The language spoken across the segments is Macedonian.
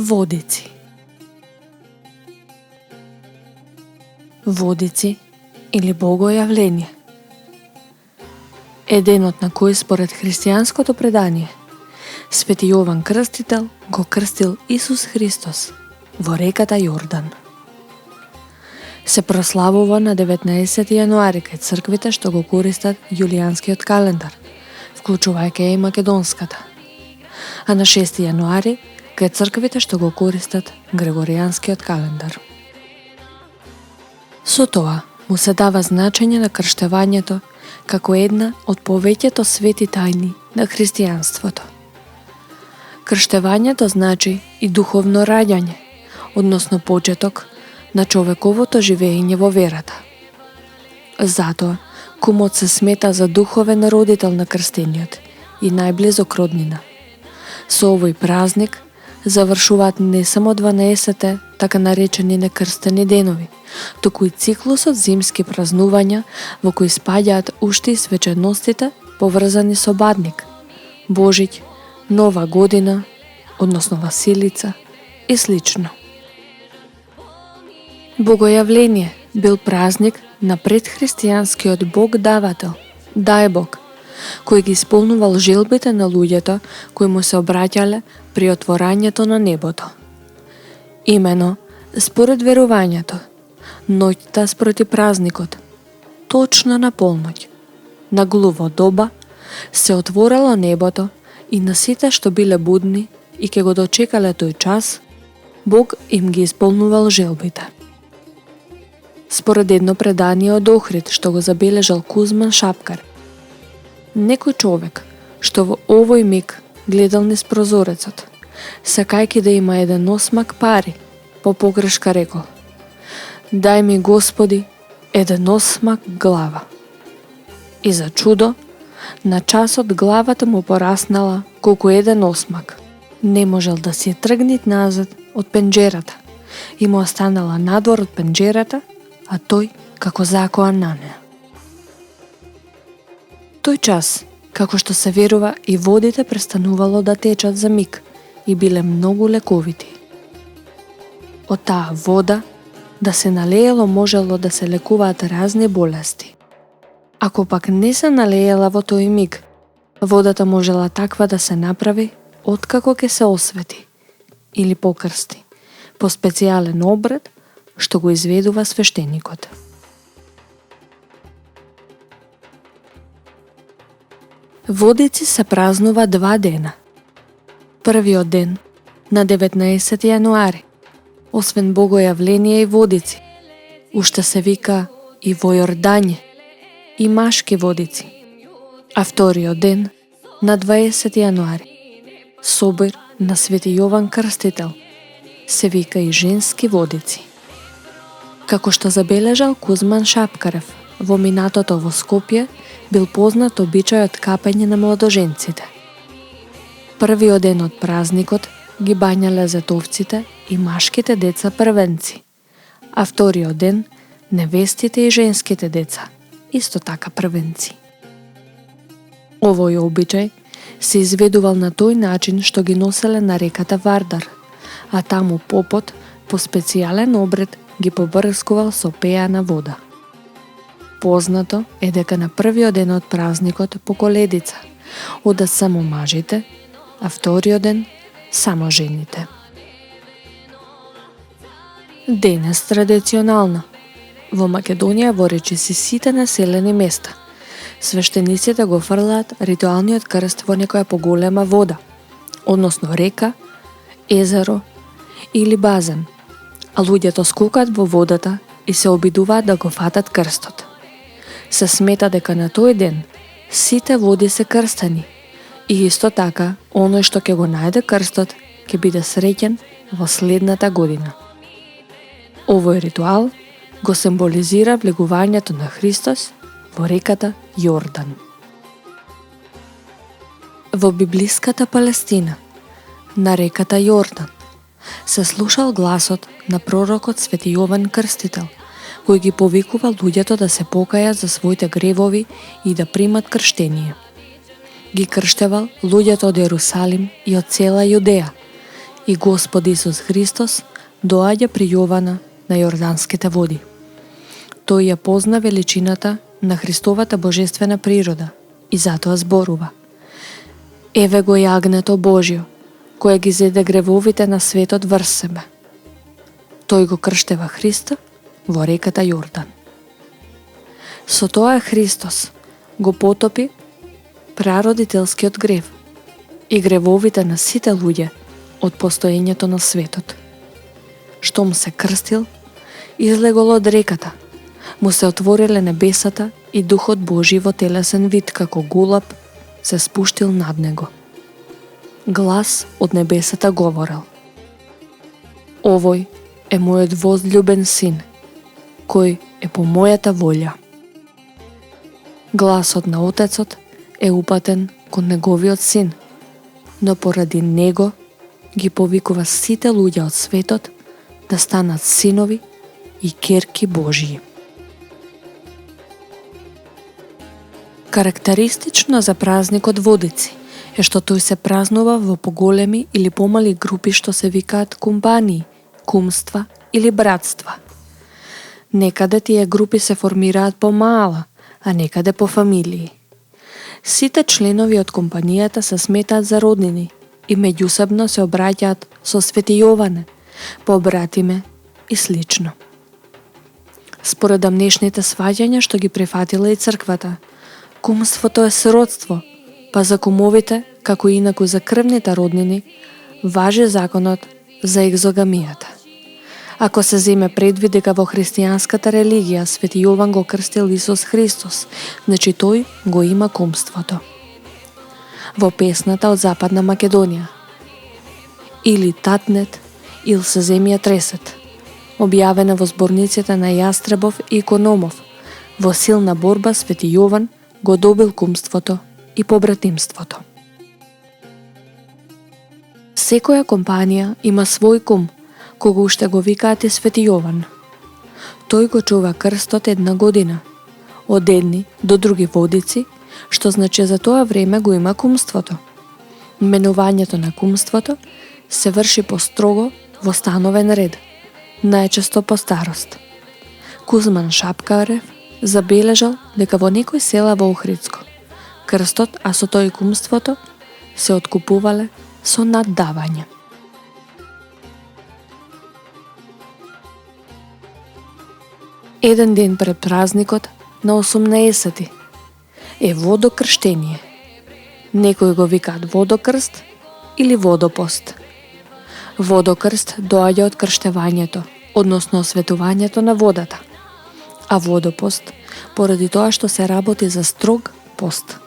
Водици. Водици или богојавление е денот на кој според христијанското предание Свети Јован Крстител го крстил Исус Христос во реката Јордан. Се прославува на 19 јануари кај црквите што го користат јулијанскиот календар, вклучувајќи и македонската, а на 6 јануари кај црквите што го користат грегоријанскиот календар. Со тоа му се дава значење на крштевањето како една од повеќето свети тајни на христијанството. Крштевањето значи и духовно раѓање, односно почеток на човековото живење во верата. Затоа, кумот се смета за духовен родител на крстениот и најблизок роднина. Со овој празник завршуваат не само 12-те, така наречени некрстени денови, туку и циклусот зимски празнувања во кои спаѓаат уште и свеченостите поврзани со Бадник, Божиќ, Нова година, односно Василица и слично. Богојавление бил празник на предхристијанскиот бог давател, Дајбог, кој ги исполнувал желбите на луѓето кои му се обраќале при отворањето на небото. Имено, според верувањето, ноќта спроти празникот, точно на полноќ, на глуво доба, се отворало небото и на сите што биле будни и ке го дочекале тој час, Бог им ги исполнувал желбите. Според едно предание од Охрид што го забележал Кузман Шапкар, некој човек што во овој миг гледал низ прозорецот, сакајќи да има еден осмак пари, по погрешка рекол: "Дај ми, Господи, еден осмак глава." И за чудо, на часот главата му пораснала колку еден осмак. Не можел да си тргнит назад од пенџерата и му останала надвор од пенџерата, а тој како закоан на неа. Тој час, како што се верува, и водите престанувало да течат за миг и биле многу лековити. Од таа вода да се налеело можело да се лекуваат разни болести. Ако пак не се налеела во тој миг, водата можела таква да се направи откако ке се освети или покрсти по специјален обред што го изведува свештеникот. Водици се празнува 2 дена. Првиот ден, на 19 јануари, освен богојавление и водици, уште се вика и во Јордање, и машки водици. А вториот ден, на 20 јануари, собир на Свети Јован Крстител, се вика и женски водици. Како што забележал Кузман Шапкарев, во минатото во Скопје бил познат обичајот капење на младоженците. Првиот ден од празникот ги бањале зетовците и машките деца првенци, а вториот ден невестите и женските деца, исто така првенци. Овој обичај се изведувал на тој начин што ги носеле на реката Вардар, а таму попот по специјален обред ги побрскувал со пеана вода. Познато е дека на првиот ден од празникот по коледица одат само мажите, а вториот ден само жените. Денес традиционално во Македонија во речиси сите населени места свештениците го фрлаат ритуалниот крст во некоја поголема вода, односно река, езеро или базен, а луѓето скокат во водата и се обидуваат да го фатат крстот. Се смета дека на тој ден сите води се крстени и исто така оној што ќе го најде крстот ќе биде среќен во следната година. Овој ритуал го символизира влегувањето на Христос во реката Јордан. Во библиската Палестина, на реката Јордан, се слушал гласот на пророкот Свети Јован Крстител, кој ги повикува луѓето да се покајат за своите гревови и да примат крштение. Ги крштевал луѓето од Јерусалим и од цела Јудеја и Господ Исус Христос доаѓа при Јована на Јорданските води. Тој ја позна величината на Христовата божествена природа и затоа зборува: Еве го јагнето Божјо, кое ги зеде гревовите на светот врз себе. Тој го крштева Христа во реката Јордан. Со тоа Христос го потопи прародителскиот грев и гревовите на сите луѓе од постоењето на светот. Штом се крстил, излегол од реката, му се отвориле небесата и Духот Божи во телесен вид како голуб се спуштил над него. Глас од небесата говорел: Овој е мојот возљубен син, кој е по мојата волја. Гласот на Отецот е упатен кон неговиот син, но поради него ги повикува сите луѓе од светот да станат синови и ќерки Божји. Карактеристично за празникот Водици е што тој се празнува во поголеми или помали групи што се викаат компании, кумства или братства. Некаде тие групи се формираат помала, а некаде по фамилии. Сите членови од компанијата се сметаат за роднини и меѓусебно се обраќаат со Свети Јоване, побратиме и слично. Според дамнешните сваѓања што ги прифатила и црквата, кумството е сродство, па за кумовите, како инаку за крвните роднини, важи законот за екзогамијата. Ако се земе предвид дека во христијанската религија Свети Јован го крстил Исус Христос, значи тој го има кумството. Во песната од Западна Македонија: Или татнет, ил се земја тресет, објавена во зборниците на Јастребов и Икономов, во силна борба Свети Јован го добил кумството и побратимството. Секоја компанија има свој кум, кога уште го викаат и Свети Јован. Тој го чува крстот една година, од едни до други водици, што значи за тоа време го има кумството. Менувањето на кумството се врши построго во становен ред, најчесто по старост. Кузман Шапкарев забележал дека во некои села во Охридско крстот, а со тој кумството, се откупувале со наддавање. Еден ден пред празникот, на 18-ти, е водокрштение. Некои го викаат водокрст или водопост. Водокрст доаѓа од крштевањето, односно осветувањето на водата, а водопост поради тоа што се работи за строг пост.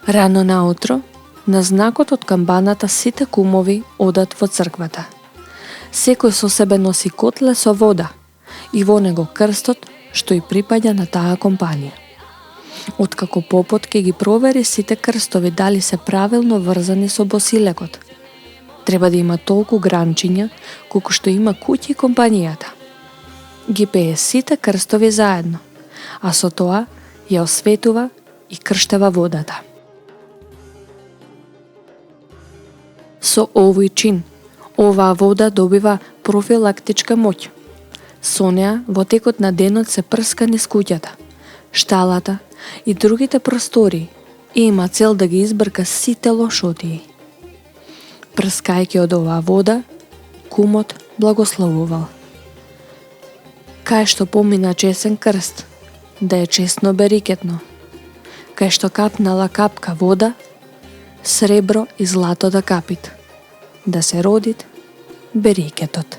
Рано наутро, на знакот од камбаната сите кумови одат во црквата. Секој со себе носи котле со вода и во него крстот што и припаѓа на таа компанија. Откако попот ќе ги провери сите крстови дали се правилно врзани со босилекот, треба да има толку гранчиња колку што има куќи компанијата. Ги пее сите крстови заедно, а со тоа ја осветува и крштева водата. Со овој чин, оваа вода добива профилактичка моќ. Со неа во текот на денот се прска низ куќата, шталата и другите простории и има цел да ги избрка сите лошотии. Прскајќи од оваа вода, кумот благословувал: Кај што помина чесен крст, да е чесно берикетно. Кај што капнала капка вода, сребро и злато да капит, да се родит берикетот.